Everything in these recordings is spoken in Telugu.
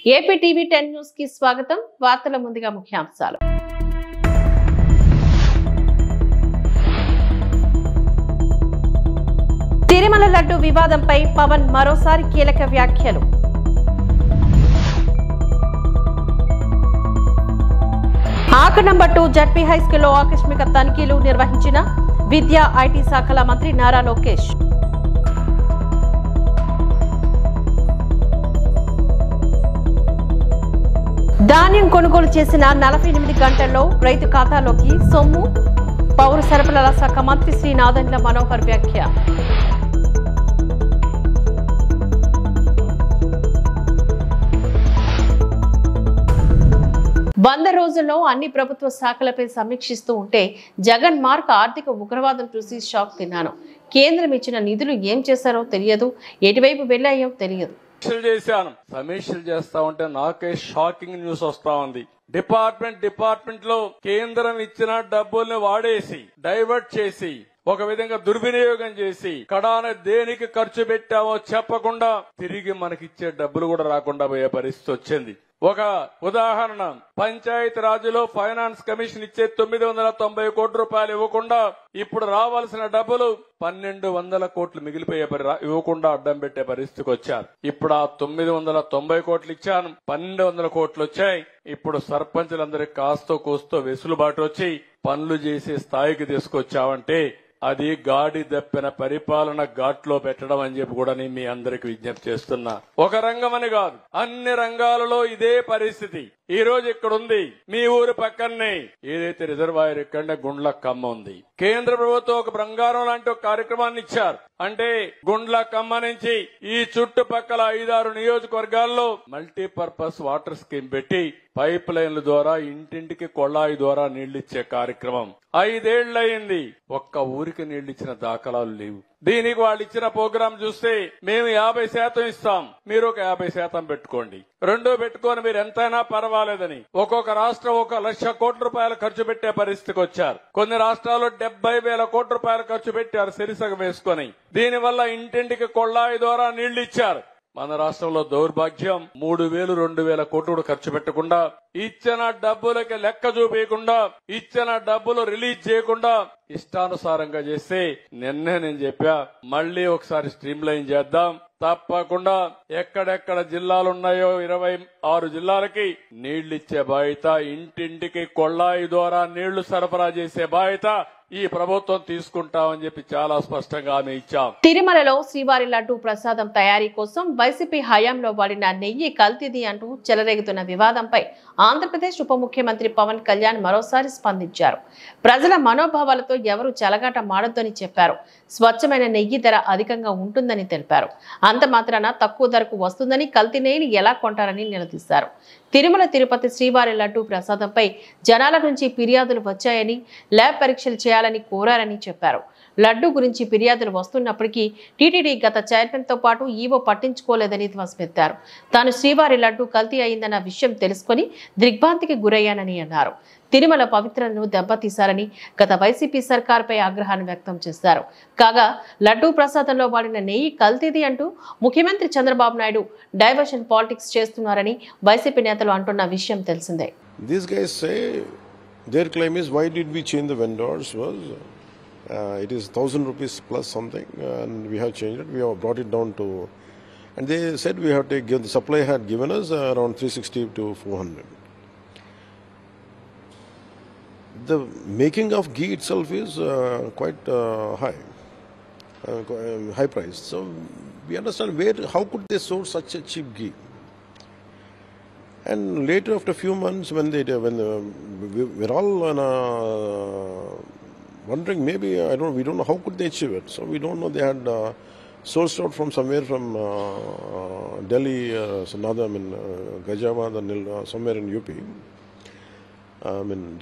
ఏపీ టీవీ 10 న్యూస్ కి స్వాగతం. వార్తల ముందుగా ముఖ్యాంశాలు. తిరుమల లడ్డు వివాదంపై పవన్ మరోసారి కీలక వ్యాఖ్యలు. ఆకు నంబర్ 2 జడ్పీ హైస్కూల్లో ఆకస్మిక తనిఖీలు నిర్వహించిన విద్యా ఐటీ శాఖల మంత్రి నారా లోకేష్. ధాన్యం కొనుగోలు చేసిన 48 గంటల్లో రైతు ఖాతాలోకి సొమ్ము. పౌర సరఫరాల శాఖ మంత్రి శ్రీ నాదెండ్ల మనోహర్ వ్యాఖ్య. వంద రోజుల్లో అన్ని ప్రభుత్వ శాఖలపై సమీక్షిస్తూ ఉంటే జగన్ మార్క్ ఆర్థిక ఉగ్రవాదం చూసి షాక్ తిన్నాను. కేంద్రం ఇచ్చిన నిధులు ఏం చేశారో తెలియదు, ఎటువైపు వెళ్ళాయో తెలియదు. సమీక్షలు చేస్తా ఉంటే నాకే షాకింగ్ న్యూస్ వస్తా ఉంది. డిపార్ట్మెంట్ లో కేంద్రం ఇచ్చిన డబ్బుల్ని వాడేసి డైవర్ట్ చేసి ఒక విధంగా దుర్వినియోగం చేసి కడాన దేనికి ఖర్చు పెట్టామో చెప్పకుండా తిరిగి మనకిచ్చే డబ్బులు కూడా రాకుండా పోయే పరిస్థితి వచ్చింది. ఒక ఉదాహరణ, పంచాయతీ రాజులో ఫైనాన్స్ కమిషన్ ఇచ్చే 990 కోట్ల రూపాయలు ఇవ్వకుండా ఇప్పుడు రావాల్సిన డబ్బులు 1200 కోట్లు మిగిలిపోయే ఇవ్వకుండా అడ్డం పెట్టే పరిస్థితికి వచ్చారు. ఇప్పుడు ఆ 990 కోట్లు ఇచ్చాను, 1200 కోట్లు వచ్చాయి. ఇప్పుడు సర్పంచులందరికీ కాస్తో కూస్తో వెసులుబాటు వచ్చి పనులు చేసే స్థాయికి తీసుకొచ్చావంటే అది గాడి దప్పిన పరిపాలన ఘాట్లో పెట్టడం అని చెప్పి కూడా నేను మీ అందరికి విజ్ఞప్తి చేస్తున్నా. ఒక రంగం అని కాదు, అన్ని రంగాలలో ఇదే పరిస్థితి. ఈ రోజు ఇక్కడ ఉంది, మీ ఊరు పక్కనే ఏదైతే రిజర్వాయర్ ఇక్కడ గుండ్ల కమ్మ ఉంది. కేంద్ర ప్రభుత్వం ఒక బంగారం లాంటి ఒక కార్యక్రమాన్ని ఇచ్చారు. అంటే గుండ్ల కమ్మ నుంచి ఈ చుట్టుపక్కల 5-6 నియోజకవర్గాల్లో మల్టీపర్పస్ వాటర్ స్కీమ్ పెట్టి పైప్ లైన్ల ద్వారా ఇంటింటికి కొళాయి ద్వారా నీళ్లిచ్చే కార్యక్రమం 5 ఏళ్లయింది. ఒక్క ఊరికి నీళ్లిచ్చిన దాఖలాలు లేవు. దీనికి వాళ్ళు ఇచ్చిన ప్రోగ్రాం చూస్తే మేము 50% ఇస్తాం, మీరు ఒక 50% పెట్టుకోండి, రెండో పెట్టుకొని మీరు ఎంతైనా పర్వాలేదని ఒక్కొక్క రాష్ట్రం 1,00,000 కోట్ల రూపాయలు ఖర్చు పెట్టే పరిస్థితికి వచ్చారు. కొన్ని రాష్ట్రాల్లో 70,000 కోట్ల రూపాయలు ఖర్చు పెట్టారు సిరిసగం వేసుకొని. దీనివల్ల ఇంటింటికి కొళాయి ద్వారా నీళ్లు ఇచ్చారు. మన రాష్ట్రంలో దౌర్భాగ్యం 3,000, 2,000 కోట్లు ఖర్చు పెట్టకుండా, ఇచ్చిన డబ్బులకి లెక్క చూపించకుండా, ఇచ్చిన డబ్బులు రిలీజ్ చేయకుండా ఇష్టానుసారంగా చేస్తే నిన్నే నేను చెప్పా, మళ్లీ ఒకసారి స్ట్రీమ్ లైన్ చేద్దాం. తప్పకుండా ఎక్కడెక్కడ జిల్లాలున్నాయో 26 జిల్లాలకి నీళ్లిచ్చే బాధ్యత, ఇంటింటికి కొళాయి ద్వారా నీళ్లు సరఫరా చేసే బాధ్యత ఈ ప్రభుత్వం తీసుకుంటామని చెప్పి చాలా స్పష్టంగా హామీ ఇచ్చాం. తిరుమలలో శ్రీవారి లడ్డు ప్రసాదం తయారీ కోసం వైసీపీ హయాంలో వాడిన నెయ్యి కల్తీది అంటూ చెలరేగుతున్న వివాదంపై ఆంధ్రప్రదేశ్ ఉప ముఖ్యమంత్రి పవన్ కళ్యాణ్ మరోసారి స్పందించారు. ప్రజల మనోభావాలతో ఎవరు చెలగాట మాడొద్దని చెప్పారు. స్వచ్ఛమైన నెయ్యి ధర అధికంగా ఉంటుందని తెలిపారు. అంత మాత్రాన తక్కువ ధరకు వస్తుందని కల్తీ నెయ్యిని ఎలా కొంటారని నిలదీశారు. తిరుమల తిరుపతి శ్రీవారి లడ్డు ప్రసాదంపై జనాల నుంచి ఫిర్యాదులు వచ్చాయని, ల్యాబ్ పరీక్షలు చేయాలని కోరారని చెప్పారు. లడ్డు గురించి ఫిర్యాదులు వస్తున్నప్పటికీ టీటీడీ గత చైర్మన్ తో పాటు ఈవో పట్టించుకోలేదని ధ్వసమెత్తారు. తాను శ్రీవారి లడ్డు కల్తీ అయిందన్న విషయం తెలుసుకుని దిగ్భ్రాంతికి గురయ్యానని అన్నారు. తిరుమల పవిత్రను దెబ్బతీశారని గత వైసీపీ సర్కార్పై ఆగ్రహాన్ని వ్యక్తం చేశారు. కాగా లడ్డూ ప్రసాదంలో వాడిన నెయ్యి కల్తీది అంటూ ముఖ్యమంత్రి చంద్రబాబు నాయుడు డైవర్షన్ పాలిటిక్స్ చేస్తున్నారని వైసీపీ నేతలు అంటున్న విషయం తెలిసిందే. These guys say their claim is why did we change the vendors was it is 1,000 rupees plus something and we have changed it, we have brought it down to, and they said we have to give, the supply had given us around 360 to 400. The making of ghee itself is quite high price, so we understand how could they source such a cheap ghee. And later, after a few months, we're all wondering, maybe we don't know how could they achieve it. So we don't know. They had sourced out from somewhere from Delhi, Ghaziabad, somewhere in UP.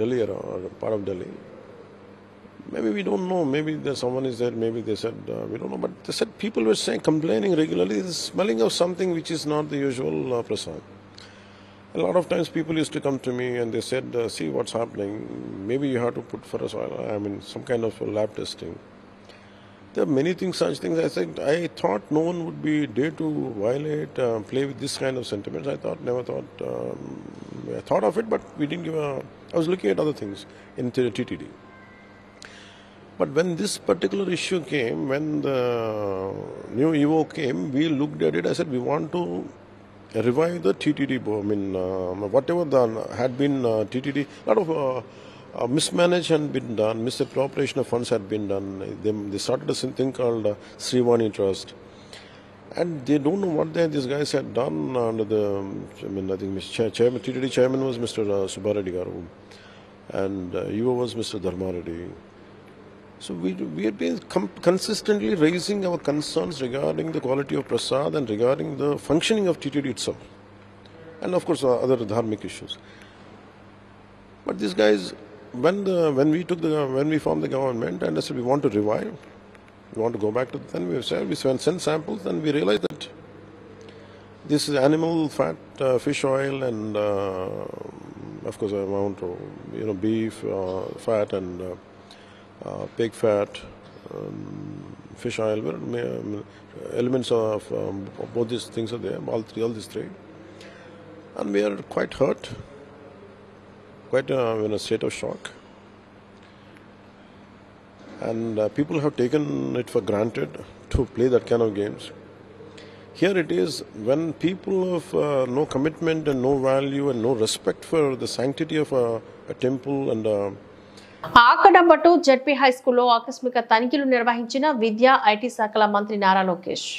Delhi or part of Delhi. Maybe we don't know. Maybe someone is there. Maybe they said we don't know. But they said people were complaining regularly, smelling of something which is not the usual prasad. A lot of times people used to come to me and they said, see what's happening, maybe you have to put for some kind of lab testing. There are many things, such things. I thought no one would be dare to violate, play with this kind of sentiments. Never thought. I thought of it, but we didn't give a. I was looking at other things in TTD. But when this particular issue came, when the new EO came, we looked at it. I said we want to revive the TTD. I mean, whatever had been TTD, a lot of. Mismanaged had been done, misappropriation of funds had been done. They started a thing called Srivani Trust. And they don't know what these guys had done under the, I think Chairman, TTD Chairman was Mr. Subbareddy Garu, and EO was Mr. Dharma Reddy. So we had been consistently raising our concerns regarding the quality of Prasad and regarding the functioning of TTD itself. And of course other dharmic issues. But these guys, when we formed the government and I said we want to revive, we want to go back to, then we sent samples and we realized that this is animal fat, fish oil, and of course amount of beef fat and pig fat, fish oil, elements of both these things are there, all these three, and we are quite hurt. Quite in a state of shock, and people have taken it for granted to play that kind of games. Here it is, when people have no commitment and no value and no respect for the sanctity of a temple and ఆకడంబట్టు జెడ్పీ హై స్కూల్లో ఆకస్మిక తనిఖీలు నిర్వహించిన విద్యా ఐటీ శాఖల మంత్రి నారా లోకేష్.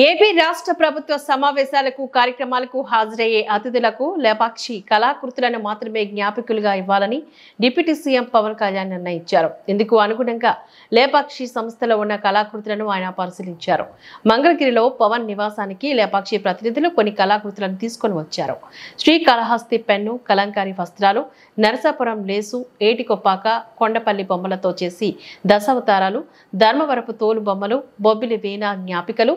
ఏపీ రాష్ట్ర ప్రభుత్వ సమావేశాలకు కార్యక్రమాలకు హాజరయ్యే అతిథులకు లేపాక్షి కళాకృతులను మాత్రమే జ్ఞాపికలుగా ఇవ్వాలని డిప్యూటీ సీఎం పవన్ కళ్యాణ్ నిర్ణయించారు. ఇందుకు అనుగుణంగా లేపాక్షి సంస్థలో ఉన్న కళాకృతులను ఆయన పరిశీలించారు. మంగళగిరిలో పవన్ నివాసానికి లేపాక్షి ప్రతినిధులు కొన్ని కళాకృతులను తీసుకొని వచ్చారు. శ్రీకాళహస్తి పెన్ను, కలంకారీ వస్త్రాలు, నరసాపురం లేసు, ఏటికొప్పాక, కొండపల్లి బొమ్మలతో చేసి దశావతారాలు, ధర్మవరపు తోలు బొమ్మలు, బొబ్బిలి వీణ జ్ఞాపికలు,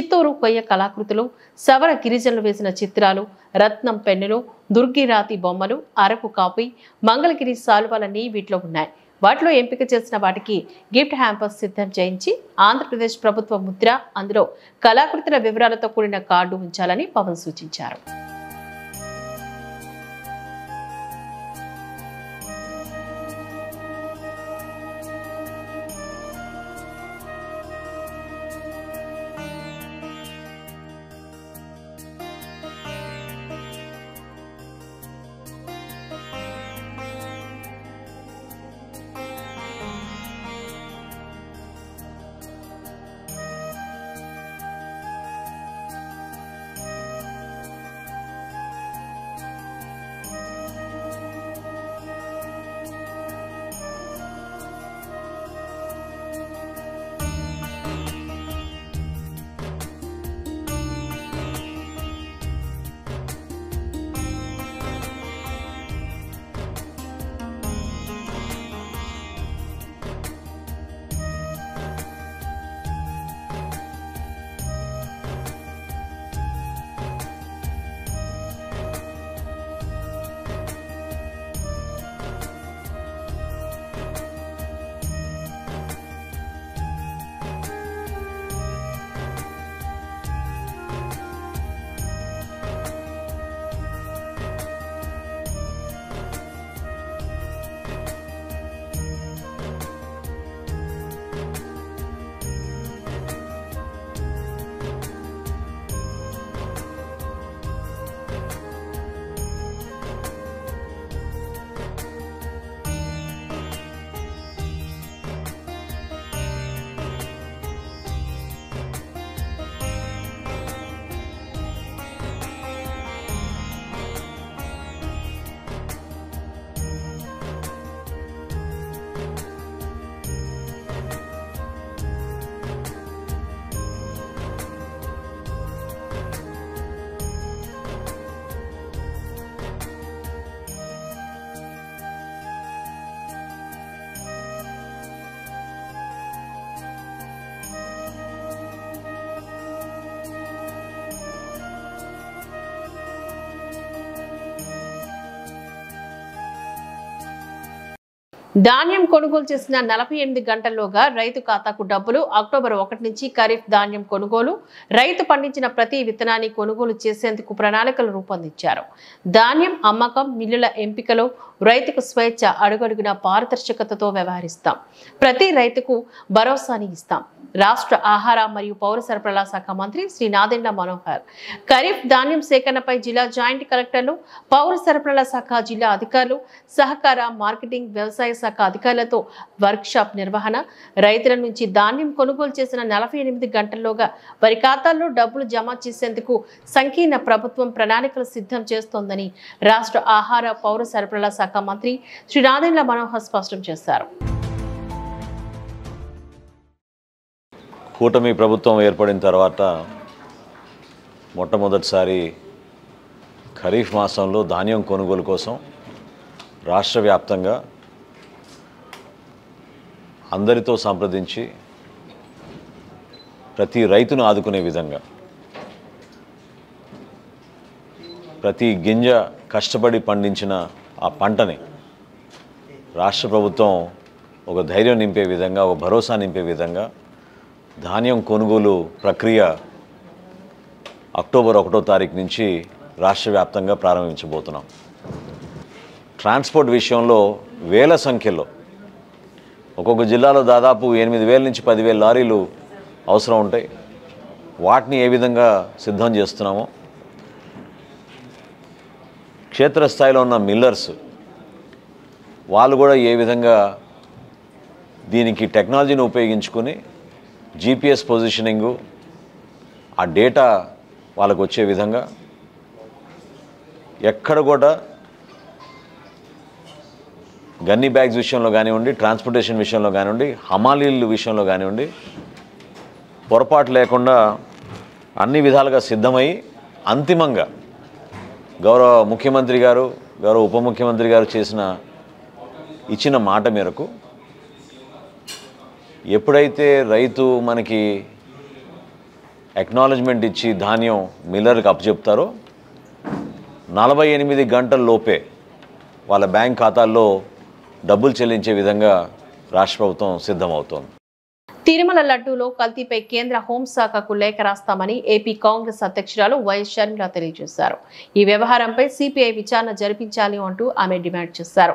చిత్తూరు కొయ్య కళాకృతులు, సవర గిరిజనులు వేసిన చిత్రాలు, రత్నం పెన్నులు, దుర్గిరాతి బొమ్మలు, అరకు కాపీ, మంగళగిరి సాలువలన్నీ వీటిలో ఉన్నాయి. వాటిలో ఎంపిక చేసిన వాటికి గిఫ్ట్ హ్యాంపర్స్ సిద్ధం చేయించి ఆంధ్రప్రదేశ్ ప్రభుత్వ ముద్ర, అందులో కళాకృతుల వివరాలతో కూడిన కార్డు ఉంచాలని పవన్ సూచించారు. ధాన్యం కొనుగోలు చేసిన 48 గంటల్లోగా రైతు ఖాతాకు డబ్బులు. అక్టోబర్ 1 నుంచి ఖరీఫ్ ధాన్యం కొనుగోలు. రైతు పండించిన ప్రతి విత్తనాన్ని కొనుగోలు చేసేందుకు ప్రణాళికలు రూపొందించారు. ధాన్యం అమ్మకం, మిల్లుల ఎంపికలో రైతుకు స్వేచ్ఛ, అడుగడుగున పారదర్శకతతో వ్యవహరిస్తాం. ప్రతి రైతుకు భరోసాని ఇస్తాం. రాష్ట్ర ఆహార మరియు పౌర సరఫరాల శాఖ మంత్రి శ్రీ నాదెండ్ల మనోహర్ ఖరీఫ్ ధాన్యం సేకరణపై జిల్లా జాయింట్ కలెక్టర్లు, పౌర సరఫరాల శాఖ జిల్లా అధికారులు, సహకార, మార్కెటింగ్, వ్యవసాయ శాఖ అధికారులతో వర్క్షాప్ నిర్వహణ. రైతుల నుంచి ధాన్యం కొనుగోలు చేసిన 48 గంటల్లోగా వారి ఖాతాల్లో డబ్బులు జమ చేసేందుకు సంకీర్ణ ప్రభుత్వం ప్రణాళికలు సిద్ధం చేస్తోందని రాష్ట్ర ఆహార, పౌర సరఫరాల శాఖ మంత్రి శ్రీ నాదెండ్ల మనోహర్ స్పష్టం చేశారు. కూటమి ప్రభుత్వం ఏర్పడిన తర్వాత మొట్టమొదటిసారి ఖరీఫ్ మాసంలో ధాన్యం కొనుగోలు కోసం రాష్ట్ర వ్యాప్తంగా అందరితో సంప్రదించి ప్రతి రైతును ఆదుకునే విధంగా, ప్రతి గింజ కష్టపడి పండించిన ఆ పంటని రాష్ట్ర ప్రభుత్వం ఒక ధైర్యం నింపే విధంగా, ఒక భరోసా నింపే విధంగా ధాన్యం కొనుగోలు ప్రక్రియ అక్టోబర్ 1వ తారీఖు నుంచి రాష్ట్ర వ్యాప్తంగా ప్రారంభించబోతున్నాం. ట్రాన్స్పోర్ట్ విషయంలో వేల సంఖ్యలో, ఒక్కొక్క జిల్లాలో దాదాపు 8,000 నుంచి 10,000 లారీలు అవసరం ఉంటాయి. వాటిని ఏ విధంగా సిద్ధం చేస్తున్నామో, క్షేత్రస్థాయిలో ఉన్న మిల్లర్స్ వాళ్ళు కూడా ఏ విధంగా దీనికి టెక్నాలజీని ఉపయోగించుకొని జీపీఎస్ పొజిషనింగు, ఆ డేటా వాళ్ళకు వచ్చే విధంగా ఎక్కడ కూడా గన్నీ బ్యాగ్స్ విషయంలో కానివ్వండి, ట్రాన్స్పోర్టేషన్ విషయంలో కానివ్వండి, హమాలీల విషయంలో కానివ్వండి, పొరపాటు లేకుండా అన్ని విధాలుగా సిద్ధమై అంతిమంగా గౌరవ ముఖ్యమంత్రి గారు, గౌరవ ఉప ముఖ్యమంత్రి గారు ఇచ్చిన మాట మేరకు ఎప్పుడైతే రైతు మనకి అక్నాలెడ్జ్మెంట్ ఇచ్చి ధాన్యం మిల్లర్కి అప్పచెప్తారో 48 గంటల లోపే వాళ్ళ బ్యాంక్ ఖాతాల్లో డబ్బులు చెల్లించే విధంగా రాష్ట్ర ప్రభుత్వం సిద్ధమవుతోంది. తిరుమల లడ్డూలో కల్తీపై కేంద్ర హోంశాఖకు లేఖ రాస్తామని ఏపీ కాంగ్రెస్ అధ్యక్షురాలు వైఎస్ షర్మిల తెలియజేశారు. ఈ వ్యవహారంపై సిపిఐ విచారణ జరిపించాలి అంటూ ఆమె డిమాండ్ చేశారు.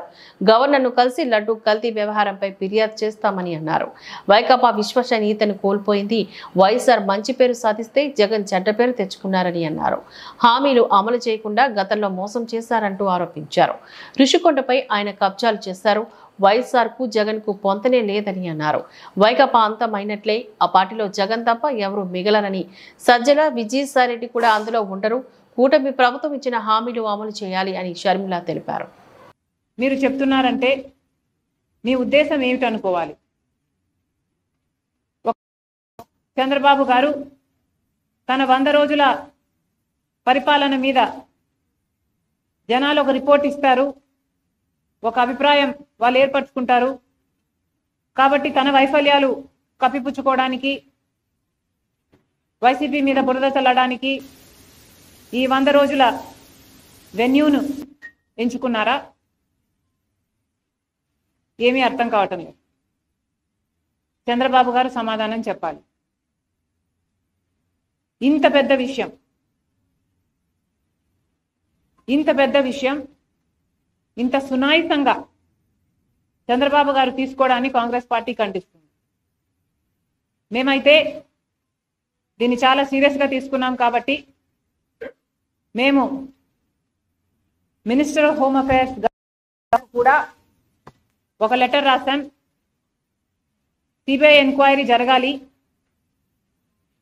గవర్నర్ను కలిసి లడ్డూ కల్తీ వ్యవహారంపై ఫిర్యాదు చేస్తామని అన్నారు. వైకాపా విశ్వసనీయతను కోల్పోయింది. వైఎస్ఆర్ మంచి పేరు సాధిస్తే జగన్ చెడ్డ పేరు తెచ్చుకున్నారని అన్నారు. హామీలు అమలు చేయకుండా గతంలో మోసం చేశారంటూ ఆరోపించారు. ఋషికొండపై ఆయన కబ్జాలు చేశారు. వైఎస్ఆర్ కు జగన్ కు పొంతనే లేదని అన్నారు. వైకాపా అంతమైనట్లే ఆ పార్టీలో జగన్ తప్ప ఎవరు మిగలరని, సజ్జల విజయసాయిరెడ్డి కూడా అందులో ఉండరు. కూటమి ప్రభుత్వం ఇచ్చిన హామీలు అమలు చేయాలి అని షర్మిల తెలిపారు. మీరు చెప్తున్నారంటే మీ ఉద్దేశం ఏమిటనుకోవాలి? చంద్రబాబు గారు తన 100 రోజుల పరిపాలన మీద జనాలు ఒక రిపోర్ట్ ఇస్తారు, ఒక అభిప్రాయం వాళ్ళు ఏర్పరచుకుంటారు. కాబట్టి తన వైఫల్యాలు కప్పిపుచ్చుకోవడానికి, వైసీపీ మీద బురద చల్లడానికి ఈ 100 రోజుల వెన్యూను ఎంచుకున్నారా? ఏమీ అర్థం కావటం లేదు. చంద్రబాబు గారు సమాధానం చెప్పాలి. ఇంత పెద్ద విషయం ఇంత సునాయితంగా చంద్రబాబు గారు తీసుకోవడాన్ని కాంగ్రెస్ పార్టీ ఖండిస్తుంది. మేమైతే దీన్ని చాలా సీరియస్గా తీసుకున్నాం. కాబట్టి మేము మినిస్టర్ ఆఫ్ హోమ్ అఫైర్స్ కూడా ఒక లెటర్ రాశాం. సిబిఐ ఎంక్వైరీ జరగాలి.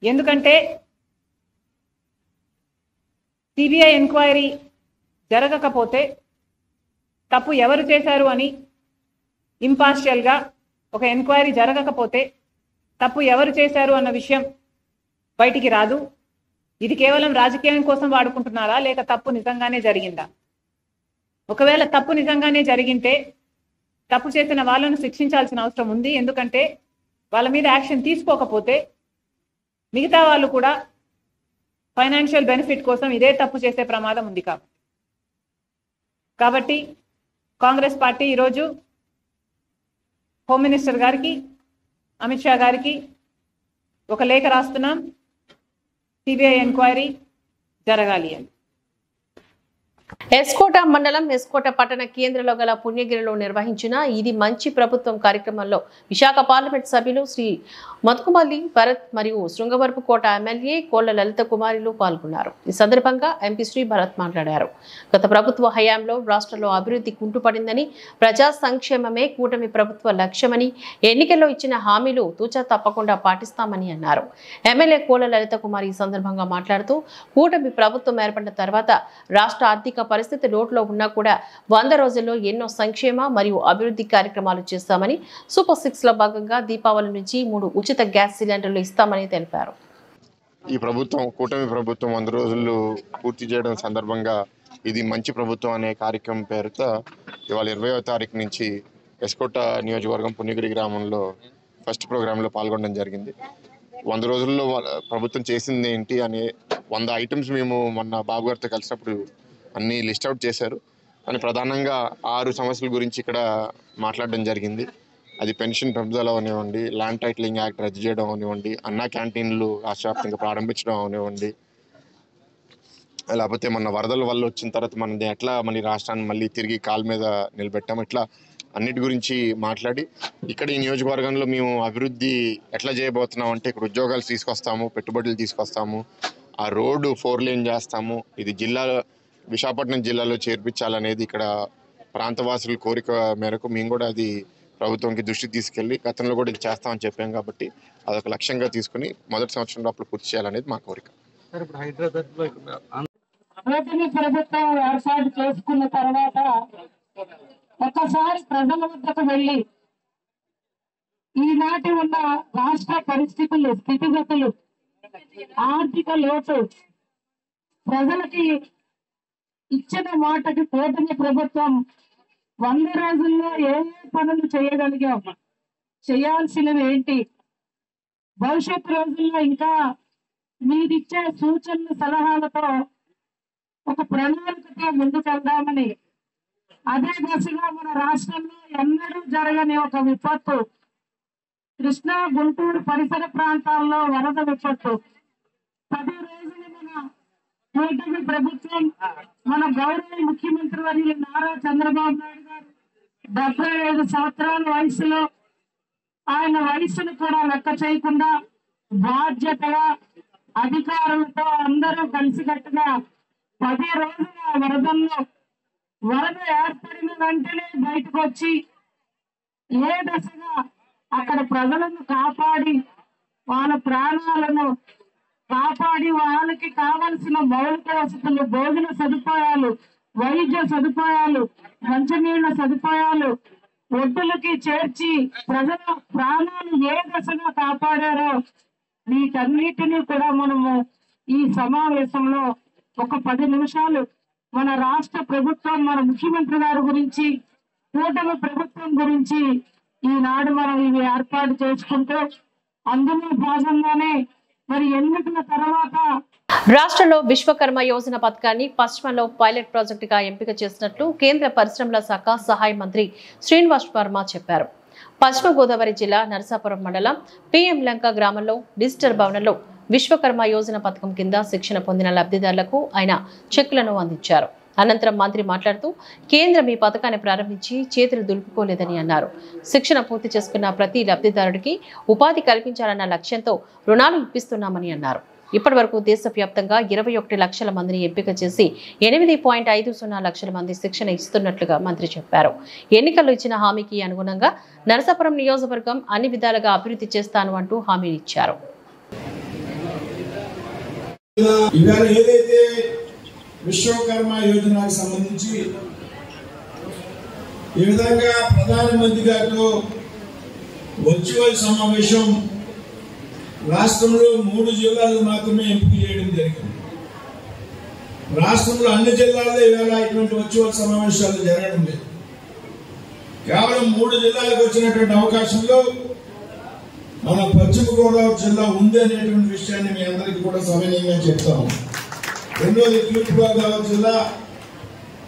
ఎందుకంటే సిబిఐ ఎంక్వైరీ జరగకపోతే తప్పు ఎవరు చేశారు అని ఇంపార్షియల్గా ఒక ఎంక్వైరీ జరగకపోతే తప్పు ఎవరు చేశారు అన్న విషయం బయటికి రాదు. ఇది కేవలం రాజకీయం కోసం వాడుకుంటున్నారా లేక తప్పు నిజంగానే జరిగిందా? ఒకవేళ తప్పు నిజంగానే జరిగింటే తప్పు చేసిన వాళ్ళను శిక్షించాల్సిన అవసరం ఉంది. ఎందుకంటే వాళ్ళ మీద యాక్షన్ తీసుకోకపోతే మిగతా వాళ్ళు కూడా ఫైనాన్షియల్ బెనిఫిట్ కోసం ఇదే తప్పు చేసే ప్రమాదం ఉంది. కాబట్టి కాంగ్రెస్ పార్టీ ఈరోజు హోమ్ మినిస్టర్ గారికి, అమిత్ షా గారికి ఒక లేఖ రాస్తున్నాం. సిబిఐ ఎంక్వైరీ జరగాలి అని. ఎస్కోట మండలం ఎస్కోట పట్టణ కేంద్రంలో గల పుణ్యగిరిలో నిర్వహించిన ఇది మంచి ప్రభుత్వం కార్యక్రమంలో విశాఖ పార్లమెంట్ సభ్యులు శ్రీ మధుకుమల్లి భరత్ మరియు శృంగవరపుకోట ఎమ్మెల్యే కోళ్ల లలిత కుమారులు పాల్గొన్నారు. ఈ సందర్భంగా ఎంపీ శ్రీ భరత్ మాట్లాడారు. గత ప్రభుత్వ హయాంలో రాష్ట్రంలో అభివృద్ధి కుంటుపడిందని, ప్రజా సంక్షేమమే కూటమి ప్రభుత్వ లక్ష్యమని, ఎన్నికల్లో ఇచ్చిన హామీలు తూచా తప్పకుండా పాటిస్తామని అన్నారు. ఎమ్మెల్యే కోళ్ల లలిత కుమార్ ఈ సందర్భంగా మాట్లాడుతూ కూటమి ప్రభుత్వం ఏర్పడిన తర్వాత రాష్ట్ర ఆర్థిక పరిస్థితి లోటులో ఉన్నా కూడా 100 రోజుల్లో ఎన్నో సంక్షేమ మరియు అభివృద్ధి కార్యక్రమాలు చేస్తామని, సూపర్ 6 లో భాగంగా దీపావళి నుంచి 3 ఉచిత గ్యాస్ సిలిండర్లు ఇస్తామని తెలిపారు. ఈ ప్రభుత్వం కూటమి ప్రభుత్వం 100 రోజులు పూర్తి చేయడం సందర్భంగా ఇది మంచి ప్రభుత్వం అనే కార్యక్రమం పేరుతో ఇవాళ 20వ తారీఖు నుంచి ఎస్కోట నియోజకవర్గం పుణ్యగిరి గ్రామంలో ఫస్ట్ ప్రోగ్రాంలో పాల్గొనడం జరిగింది. 100 రోజుల్లో ప్రభుత్వం చేసింది ఏంటి అనే 100 ఐటమ్స్ మేము మొన్న బాబు గారితో కలిసినప్పుడు అన్ని లిస్ట్ అవుట్ చేశారు. కానీ ప్రధానంగా 6 సమస్యల గురించి ఇక్కడ మాట్లాడడం జరిగింది. అది పెన్షన్ పెంపుదల అవనివ్వండి, ల్యాండ్ టైటిలింగ్ యాక్ట్ రద్దు చేయడం అవనివ్వండి, అన్నా క్యాంటీన్లు రాష్ట్రవ్యాప్తంగా ప్రారంభించడం అవనివ్వండి, లేకపోతే మన వరదల వల్ల వచ్చిన తర్వాత మనది ఎట్లా మన రాష్ట్రాన్ని మళ్ళీ తిరిగి కాలు మీద నిలబెట్టాము, ఇట్లా అన్నిటి గురించి మాట్లాడి ఇక్కడ ఈ నియోజకవర్గంలో మేము అభివృద్ధి ఎట్లా చేయబోతున్నాం అంటే ఇక్కడ ఉద్యోగాలు తీసుకొస్తాము, పెట్టుబడులు తీసుకొస్తాము, ఆ రోడ్డు 4 లేన్ చేస్తాము, ఇది విశాఖపట్నం జిల్లాలో చేర్పించాలనేది ఇక్కడ ప్రాంతవాసుల కోరిక మేరకు మేము కూడా అది ప్రభుత్వంకి దృష్టికి తీసుకెళ్లి గతంలో కూడా ఇది చేస్తామని చెప్పాం. కాబట్టి అదొక లక్ష్యంగా తీసుకుని మొదటి సంవత్సరంలో అప్పుడు పూర్తి చేయాలనేది మా కోరిక. ప్రభుత్వం ఏర్పాటు చేసుకున్న తర్వాత ఒకసారి ప్రజల వద్దకు వెళ్ళి ఈనాటి ఉన్న రాష్ట్ర పరిస్థితులు, స్థితిగతులు, ఆర్థిక లోటు, ప్రజలకి ఇచ్చిన మాటకి కూటమి ప్రభుత్వం 100 రోజుల్లో ఏ పనులు చేయగలిగాం, చేయాల్సినవి ఏంటి, భవిష్యత్ రోజుల్లో ఇంకా మీరిచ్చే సూచనలు సలహాలతో ఒక ప్రణాళికతో ముందుకెళ్దామని, అదే దశగా మన రాష్ట్రంలో ఎన్నడూ జరగని ఒక విపత్తు, కృష్ణా గుంటూరు పరిసర ప్రాంతాల్లో వరద విపత్తు, 10 రోజులు మన కూటమి ప్రభుత్వం, మన గౌరవ ముఖ్యమంత్రి వర్యులు నారా చంద్రబాబు నాయుడు గారు 75 సంవత్సరాల వయసులో ఆయన వయసును కూడా లెక్క చేయకుండా బాధ్యతగా అధికారులతో అందరూ కలిసికట్టుగా 10 రోజుల వరదల్లో వరద ఏర్పడిన వెంటనే బయటకు వచ్చి ఏ దశగా అక్కడ ప్రజలను కాపాడి వాళ్ళ ప్రాణాలను కాపాడి వాళ్ళకి కావలసిన మౌలిక వసతులు, భోజన సదుపాయాలు, వైద్య సదుపాయాలు, మంచినీళ్ల సదుపాయాలు ఒడ్డులకి చేర్చి ప్రజల ప్రాణాలు ఏ దశగా కాపాడారో వీటన్నిటినీ కూడా మనము ఈ సమావేశంలో ఒక 10 నిమిషాలు మన రాష్ట్ర ప్రభుత్వం, మన ముఖ్యమంత్రి గారి గురించి, కూటమి ప్రభుత్వం గురించి ఈనాడు మనం ఇవి ఏర్పాటు చేసుకుంటూ అందులో భాగంగానే మరి ఎన్నికల తర్వాత రాష్ట్రంలో విశ్వకర్మ యోజన పథకాన్ని పశ్చిమలో పైలట్ ప్రాజెక్టుగా ఎంపిక చేసినట్లు కేంద్ర పరిశ్రమల శాఖ సహాయ మంత్రి శ్రీనివాస్ వర్మ చెప్పారు. పశ్చిమ గోదావరి జిల్లా నరసాపురం మండలం పిఎం లంక గ్రామంలో డిజిటల్ భవనంలో విశ్వకర్మ యోజన పథకం కింద శిక్షణ పొందిన లబ్ధిదారులకు ఆయన చెక్కులను అందించారు. అనంతరం మంత్రి మాట్లాడుతూ కేంద్రం ఈ పథకాన్ని ప్రారంభించి చేతులు దులుపుకోలేదని అన్నారు. శిక్షణ పూర్తి చేసుకున్న ప్రతి లబ్ధిదారుడికి ఉపాధి కల్పించాలన్న లక్ష్యంతో రుణాలు ఇప్పిస్తున్నామని అన్నారు. ఇప్పటి వరకు దేశవ్యాప్తంగా 21 లక్షల మందిని ఎంపిక చేసి 8.50 లక్షల మంది శిక్షణ ఇస్తున్నట్లుగా మంత్రి చెప్పారు. ఎన్నికల్లో ఇచ్చిన హామీకి అనుగుణంగా నరసాపురం నియోజకవర్గం అన్ని విధాలుగా అభివృద్ధి చేస్తాను అంటూ హామీ ఇచ్చారు. విశ్వకర్మ యోజనకు సంబంధించి ఈ విధంగా ప్రధానమంత్రి గారితో వర్చువల్ సమావేశం రాష్ట్రంలో 3 జిల్లాలు మాత్రమే ఎంపిక చేయడం జరిగింది. రాష్ట్రంలో అన్ని జిల్లాల్లో ఇవాళ ఇటువంటి వర్చువల్ సమావేశాలు జరగడం లేదు. కేవలం 3 జిల్లాలకు వచ్చినటువంటి అవకాశంలో మన పశ్చిమ గోదావరి జిల్లా ఉంది అనేటువంటి విషయాన్ని మీ అందరికీ కూడా సవినయంగా చెప్తాము. రెండోది తూర్పు గోదావరి జిల్లా,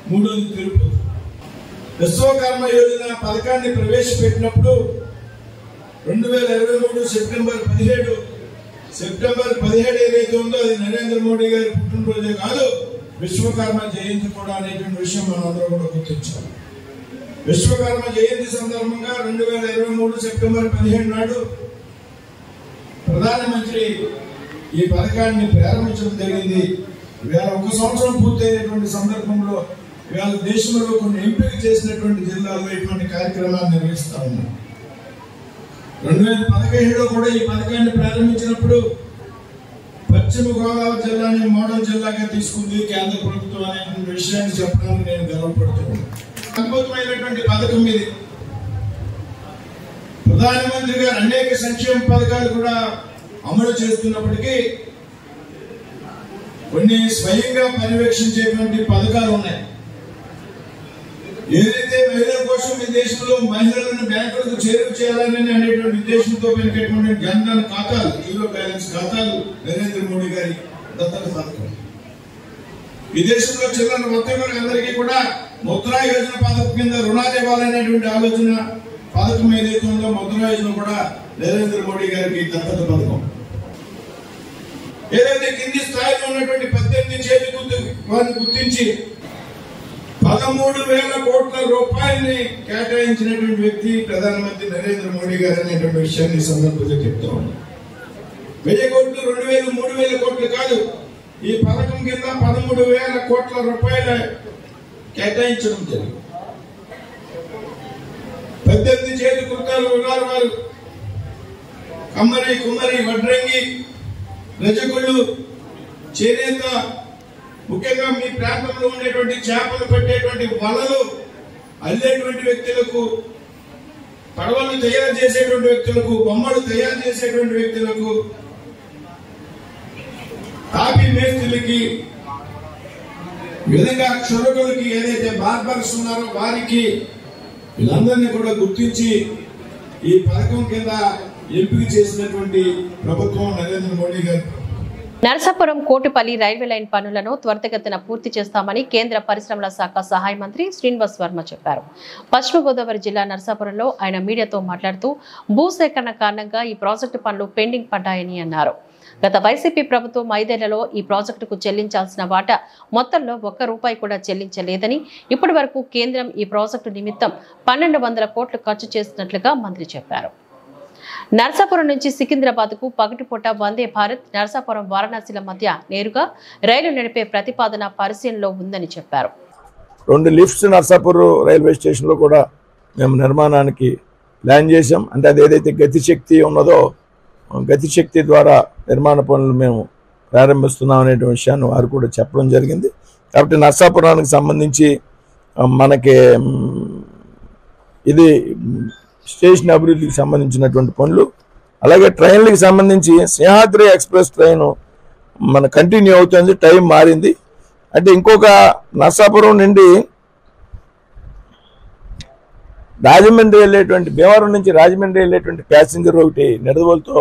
మూడోది తిరుపతి. విశ్వకర్మ యోజన పథకాన్ని ప్రవేశపెట్టినప్పుడు 2023 సెప్టెంబర్ 17 ఏదైతే ఉందో అది నరేంద్ర మోడీ గారి పుట్టినరోజే కాదు, విశ్వకర్మ జయంతి కూడా అనేటువంటి విషయం మనందరూ కూడా గుర్తించాలి. విశ్వకర్మ జయంతి సందర్భంగా 2023 సెప్టెంబర్ 17 నాడు ప్రధానమంత్రి ఈ పథకాన్ని ప్రారంభించడం జరిగింది. ఇవాళ 1 సంవత్సరం పూర్తయినటువంటి సందర్భంలో ఇవాళ దేశంలో కొన్ని ఎంపిక చేసినటువంటి జిల్లాల్లో ఇటువంటి కార్యక్రమాలు నిర్వహిస్తా ఉన్నాం. 2015లో కూడా ఈ పథకాన్ని ప్రారంభించినప్పుడు పశ్చిమ గోదావరి జిల్లాని మోడల్ జిల్లాగా తీసుకుంది కేంద్ర ప్రభుత్వం అనేటువంటి విషయాన్ని చెప్పడానికి నేను గర్వపడుతున్నాను. అద్భుతమైనటువంటి పథకం ఇది. ప్రధానమంత్రి గారు అనేక సంక్షేమ పథకాలు కూడా అమలు చేస్తున్నప్పటికీ కొన్ని స్వయంగా పర్యవేక్షించేటువంటి పథకాలు ఉన్నాయి. ఏదైతే మహిళల కోసం ఈ దేశంలో మహిళలను బ్యాంకులకు చేరువ చేయాలని అనేటువంటి ఉద్దేశంతో పెరిగేటువంటి జన్ధన్ ఖాతాలు, జీరో బ్యాలెన్స్ ఖాతాలు నరేంద్ర మోడీ గారి దత్తత పథకం. ఈ దేశంలో చిల్లర వర్తకులందరికీ కూడా ముద్రా యోజన పథకం కింద రుణాలు ఇవ్వాలనేటువంటి ఆలోచన పథకం ఏదైతే ఉందో ముద్రా యోజన కూడా నరేంద్ర మోడీ గారికి దత్తత పథకం. ఏదైతే కింది స్థాయిలో ఉన్నటువంటి 18 చేతి వారిని గుర్తించి 13,000 కోట్ల రూపాయలని కేటాయించినటువంటి వ్యక్తి ప్రధానమంత్రి నరేంద్ర మోడీ గారు అనేటువంటి విషయాన్ని సందర్భంగా చెప్తా ఉన్నాం. 1000 కోట్లు, 2,000, 3,000 కోట్లు కాదు, ఈ పథకం కింద 13,000 కోట్ల రూపాయల కేటాయించడం జరిగింది. 18 చేతి కుర్తాలు ఉన్నారు వారు, కమ్మరి, కుమ్మరి, వడ్రంగి, రజకులు, చేనేత, ముఖ్యంగా మీ ప్రాంతంలో ఉండేటువంటి చేపలు పట్టేటువంటి వలలు అల్లేటువంటి వ్యక్తులకు, పడవలు తయారు చేసేటువంటి వ్యక్తులకు, బొమ్మలు తయారు చేసేటువంటి వ్యక్తులకు, తాపీ మేస్త్రులకి, ఈ విధంగా క్షురకులకి, ఏదైతే బార్బర్స్ ఉన్నారో వారికి, వీళ్ళందరినీ కూడా గుర్తించి ఈ పథకం కింద ఎంపిక చేసినటువంటి ప్రభుత్వం నరేంద్ర మోడీ గారు. నరసాపురం కోటిపల్లి రైల్వే లైన్ పనులను త్వరితగతిన పూర్తి చేస్తామని కేంద్ర పరిశ్రమల శాఖ సహాయ మంత్రి శ్రీనివాస్ వర్మ చెప్పారు. పశ్చిమ గోదావరి జిల్లా నరసాపురంలో ఆయన మీడియాతో మాట్లాడుతూ భూసేకరణ కారణంగా ఈ ప్రాజెక్టు పనులు పెండింగ్ పడ్డాయని అన్నారు. గత వైసీపీ ప్రభుత్వం 5 ఏళ్లలో ఈ ప్రాజెక్టుకు చెల్లించాల్సిన వాటా మొత్తంలో ₹1 కూడా చెల్లించలేదని, ఇప్పటి వరకు కేంద్రం ఈ ప్రాజెక్టు నిమిత్తం 1200 కోట్లు ఖర్చు చేసినట్లుగా మంత్రి చెప్పారు. నరసాపురం నుంచి సికింద్రాబాద్ కు పగటిపూట వందే భారత్ నరసాపురం వారణాసిల మధ్య నేరుగా రైలు నడిపే ప్రతిపాదన పరిశీలనలో ఉందని చెప్పారు. 2 లిఫ్ట్స్ నరసాపురం రైల్వే స్టేషన్ లో కూడా మేము నిర్మాణానికి ప్లాన్ చేశాం. అంటే అది ఏదైతే గతిశక్తి ఉన్నదో గతిశక్తి ద్వారా నిర్మాణ పనులు మేము ప్రారంభిస్తున్నాం అనే విషయాన్ని వారు కూడా చెప్పడం జరిగింది. కాబట్టి నరసాపురానికి సంబంధించి మనకి ఇది స్టేషన్ అభివృద్ధికి సంబంధించినటువంటి పనులు, అలాగే ట్రైన్లకు సంబంధించి సింహాద్రి ఎక్స్ప్రెస్ ట్రైన్ మన కంటిన్యూ అవుతుంది. టైం మారింది. అంటే ఇంకొక నరసాపురం నుండి రాజమండ్రి వెళ్ళేటువంటి, భీమవరం నుంచి రాజమండ్రి వెళ్ళేటువంటి ప్యాసింజర్ ఒకటి నిడదవోలుతో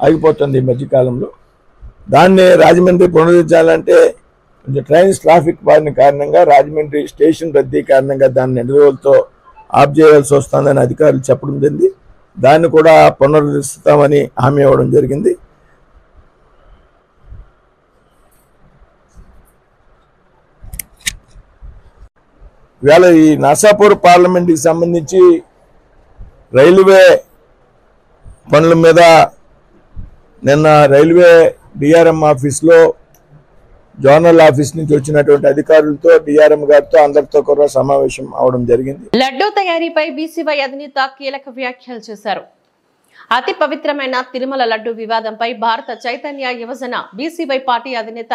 ఆగిపోతుంది ఈ మధ్యకాలంలో. దాన్ని రాజమండ్రి పునరుద్ధరించాలంటే కొంచెం ట్రైన్స్ ట్రాఫిక్ బారిన కారణంగా రాజమండ్రి స్టేషన్ రద్దీ కారణంగా దాన్ని నిడదవోలుతో ఆఫ్ చేయాల్సి వస్తుందని అధికారులు చెప్పడం జరిగింది. దాన్ని కూడా పునరుద్ధరిస్తామని హామీ ఇవ్వడం జరిగింది. ఇవాళ ఈ నరసాపూర్ పార్లమెంట్కి సంబంధించి రైల్వే పనుల మీద నిన్న రైల్వే డిఆర్ఎం ఆఫీస్లో జోనల్ ఆఫీస్ నుంచి వచ్చినటువంటి అధికారులతో డిఆర్ఎం గారితో అందరితో కూడా సమావేశం అవడం జరిగింది. లడ్డూ తయారీపై బీసీవై అధినేత కీలక వ్యాఖ్యలు చేశారు. అతి పవిత్రమైన తిరుమల లడ్డూ వివాదంపై భారత చైతన్య యువజన బీసీవై పార్టీ అధినేత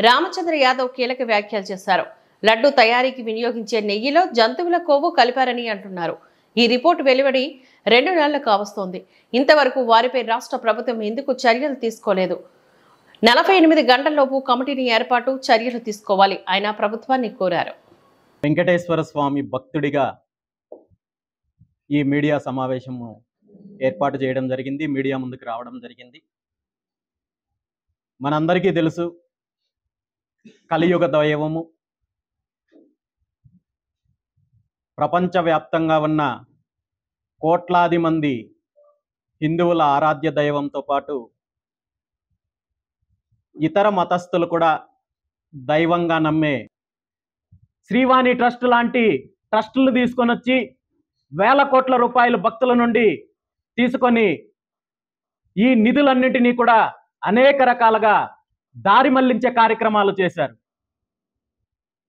రామచంద్ర యాదవ్ కీలక వ్యాఖ్యలు చేశారు. లడ్డూ తయారీకి వినియోగించే నెయ్యిలో జంతువుల కొవ్వు కలిపారని అంటున్నారు. ఈ రిపోర్టు వెలువడి 2 నెలలు కావస్తోంది. ఇంతవరకు వారిపై రాష్ట్ర ప్రభుత్వం ఎందుకు చర్యలు తీసుకోలేదు? 48 గంటల్లోపు కమిటీని ఏర్పాటు చర్యలు తీసుకోవాలి ఆయన ప్రభుత్వాన్ని కోరారు. వెంకటేశ్వర స్వామి భక్తుడిగా ఈ మీడియా సమావేశము ఏర్పాటు చేయడం జరిగింది. మీడియా ముందుకు రావడం జరిగింది. మనందరికీ తెలుసు, కలియుగ దైవము ప్రపంచవ్యాప్తంగా ఉన్న కోట్లాది మంది హిందువుల ఆరాధ్య దైవంతో పాటు ఇతర మతస్థులు కూడా దైవంగా నమ్మే శ్రీవాణి ట్రస్ట్ లాంటి ట్రస్టులు తీసుకొని వచ్చి వేల కోట్ల రూపాయలు భక్తుల నుండి తీసుకొని ఈ నిధులన్నింటినీ కూడా అనేక రకాలుగా దారి మళ్లించే కార్యక్రమాలు చేశారు.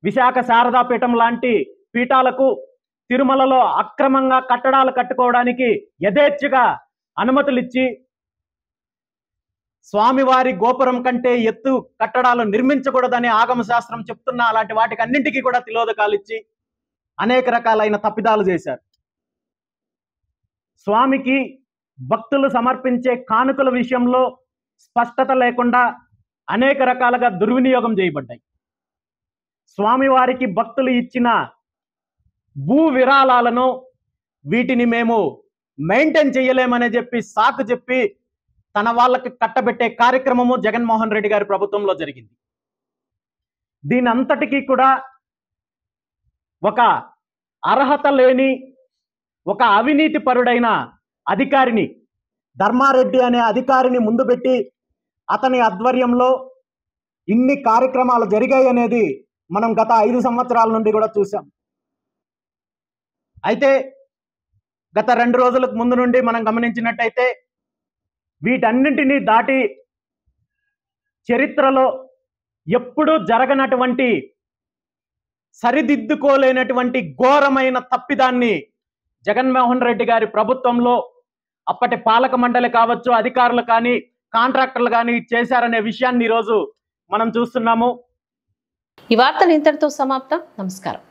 విశాఖ శారదా పీఠం లాంటి పీఠాలకు తిరుమలలో అక్రమంగా కట్టడాలు కట్టుకోవడానికి యథేచ్ఛగా అనుమతులు ఇచ్చి స్వామివారి గోపురం కంటే ఎత్తు కట్టడాలు నిర్మించకూడదని ఆగమ శాస్త్రం చెప్తున్న అలాంటి వాటికి అన్నింటికీ కూడా తిలోదకాలు ఇచ్చి అనేక రకాలైన తప్పిదాలు చేశారు. స్వామికి భక్తులు సమర్పించే కానుకల విషయంలో స్పష్టత లేకుండా అనేక రకాలుగా దుర్వినియోగం చేయబడ్డాయి. స్వామివారికి భక్తులు ఇచ్చిన భూ విరాళాలను వీటిని మేము మెయింటైన్ చేయలేమని సాకు చెప్పి తన వాళ్ళకి కట్టబెట్టే కార్యక్రమము జగన్మోహన్ రెడ్డి గారి ప్రభుత్వంలో జరిగింది. దీని అంతటికీ కూడా ఒక అర్హత లేని ఒక అవినీతి పరుడైన అధికారిని, ధర్మారెడ్డి అనే అధికారిని ముందు పెట్టి అతని ఆధ్వర్యంలో ఇన్ని కార్యక్రమాలు జరిగాయి అనేది మనం గత 5 సంవత్సరాల నుండి కూడా చూసాం. అయితే గత 2 రోజులకు ముందు నుండి మనం గమనించినట్టయితే వీటన్నింటినీ దాటి చరిత్రలో ఎప్పుడూ జరగనటువంటి, సరిదిద్దుకోలేనటువంటి ఘోరమైన తప్పిదాన్ని జగన్మోహన్ రెడ్డి గారి ప్రభుత్వంలో అప్పటి పాలక మండలి కావచ్చు, అధికారులు కానీ కాంట్రాక్టర్లు కానీ చేశారనే విషయాన్ని ఈరోజు మనం చూస్తున్నాము. ఈ వార్తలు ఇంతటితో సమాప్తం. నమస్కారం.